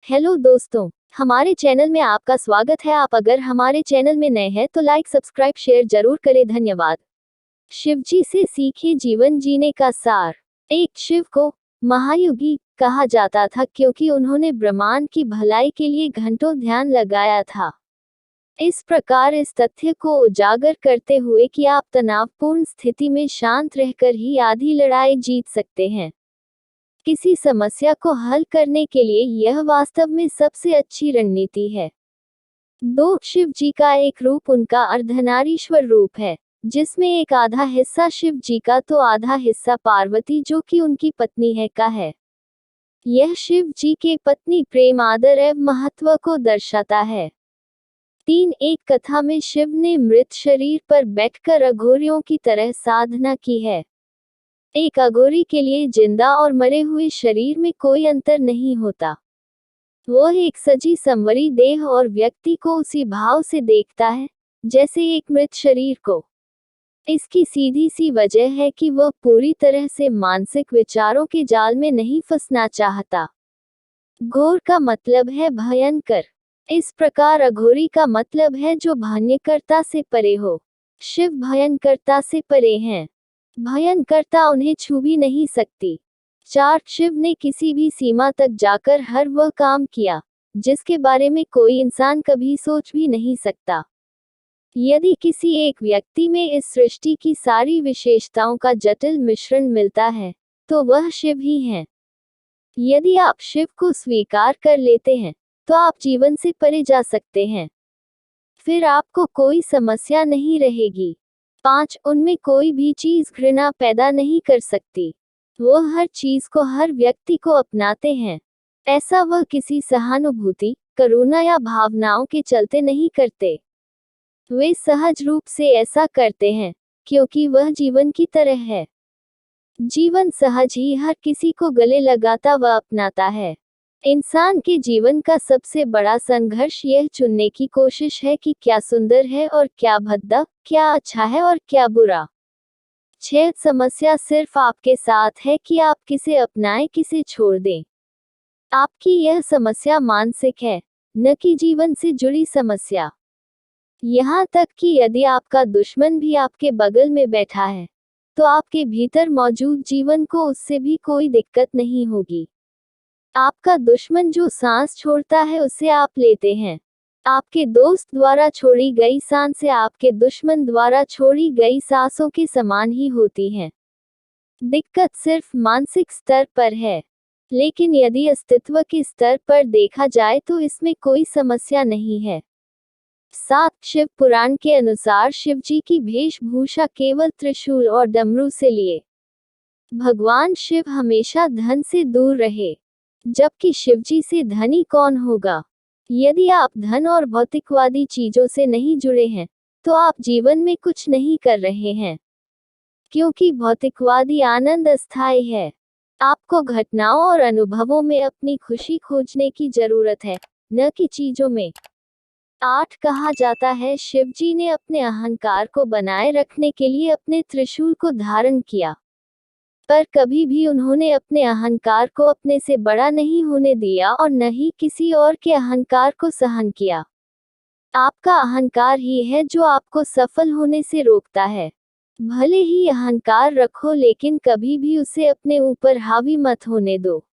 Hello दोस्तों, हमारे channel में आपका स्वागत है। आप अगर हमारे चैनल में नए हैं तो लाइक सब्सक्राइब शेयर जरूर करें। धन्यवाद। शिवजी से सीखे जीवन जीने का सार। एक शिव को महायोगी कहा जाता था क्योंकि उन्होंने ब्रह्मांड की भलाई के लिए घंटों ध्यान लगाया था। इस प्रकार इस तथ्य को उजागर करते हुए कि आप तनावपूर्ण स्थिति में शांत रहकर ही आधी लड़ाई जीत सकते हैं। किसी समस्या को हल करने के लिए यह वास्तव में सबसे अच्छी रणनीति है। शिव जी का एक रूप उनका अर्धनारीश्वर रूप है, जिसमें एक आधा हिस्सा शिव जी का तो आधा हिस्सा पार्वती जो कि उनकी पत्नी है का है। यह शिव जी के पत्नी प्रेम आदर एवं महत्व को दर्शाता है। एक कथा में शिव ने मृत शरीर पर बैठकर अघोरियों की तरह साधना की है। एक अघोरी के लिए जिंदा और मरे हुए शरीर में कोई अंतर नहीं होता। वह एक सजी संवरी देह और व्यक्ति को उसी भाव से देखता है जैसे एक मृत शरीर को। इसकी सीधी सी वजह है कि वह पूरी तरह से मानसिक विचारों के जाल में नहीं फंसना चाहता। घोर का मतलब है भयंकर। इस प्रकार अघोरी का मतलब है जो भयंकरता से परे हो। शिव भयंकरता से परे हैं। भयंकरता उन्हें छू भी नहीं सकती। शिव ने किसी भी सीमा तक जाकर हर वह काम किया जिसके बारे में कोई इंसान कभी सोच भी नहीं सकता। यदि किसी एक व्यक्ति में इस सृष्टि की सारी विशेषताओं का जटिल मिश्रण मिलता है तो वह शिव ही है। यदि आप शिव को स्वीकार कर लेते हैं तो आप जीवन से परे जा सकते हैं। फिर आपको कोई समस्या नहीं रहेगी। उनमें कोई भी चीज घृणा पैदा नहीं कर सकती। वो हर चीज को हर व्यक्ति को अपनाते हैं। ऐसा वह किसी सहानुभूति, करुणा या भावनाओं के चलते नहीं करते। वे सहज रूप से ऐसा करते हैं क्योंकि वह जीवन की तरह है। जीवन सहज ही हर किसी को गले लगाता व अपनाता है। इंसान के जीवन का सबसे बड़ा संघर्ष यह चुनने की कोशिश है कि क्या सुंदर है और क्या भद्दा, क्या अच्छा है और क्या बुरा। समस्या सिर्फ आपके साथ है कि आप किसे अपनाएं किसे छोड़ दें। आपकी यह समस्या मानसिक है, न कि जीवन से जुड़ी समस्या। यहाँ तक कि यदि आपका दुश्मन भी आपके बगल में बैठा है तो आपके भीतर मौजूद जीवन को उससे भी कोई दिक्कत नहीं होगी। आपका दुश्मन जो सांस छोड़ता है उसे आप लेते हैं। आपके दोस्त द्वारा छोड़ी गई सांसें आपके दुश्मन द्वारा छोड़ी गई सांसों के समान ही होती हैं। दिक्कत सिर्फ मानसिक स्तर पर है, लेकिन यदि अस्तित्व के स्तर पर देखा जाए तो इसमें कोई समस्या नहीं है। शिव पुराण के अनुसार शिवजी की वेशभूषा केवल त्रिशूल और डमरू से लिए। भगवान शिव हमेशा धन से दूर रहे, जबकि शिवजी से धनी कौन होगा। यदि आप धन और भौतिकवादी चीजों से नहीं जुड़े हैं तो आप जीवन में कुछ नहीं कर रहे हैं, क्योंकि भौतिकवादी आनंद अस्थायी है। आपको घटनाओं और अनुभवों में अपनी खुशी खोजने की जरूरत है, न कि चीजों में। कहा जाता है शिवजी ने अपने अहंकार को बनाए रखने के लिए अपने त्रिशूल को धारण किया, पर कभी भी उन्होंने अपने अहंकार को अपने से बड़ा नहीं होने दिया और न ही किसी और के अहंकार को सहन किया। आपका अहंकार ही है जो आपको सफल होने से रोकता है। भले ही अहंकार रखो लेकिन कभी भी उसे अपने ऊपर हावी मत होने दो।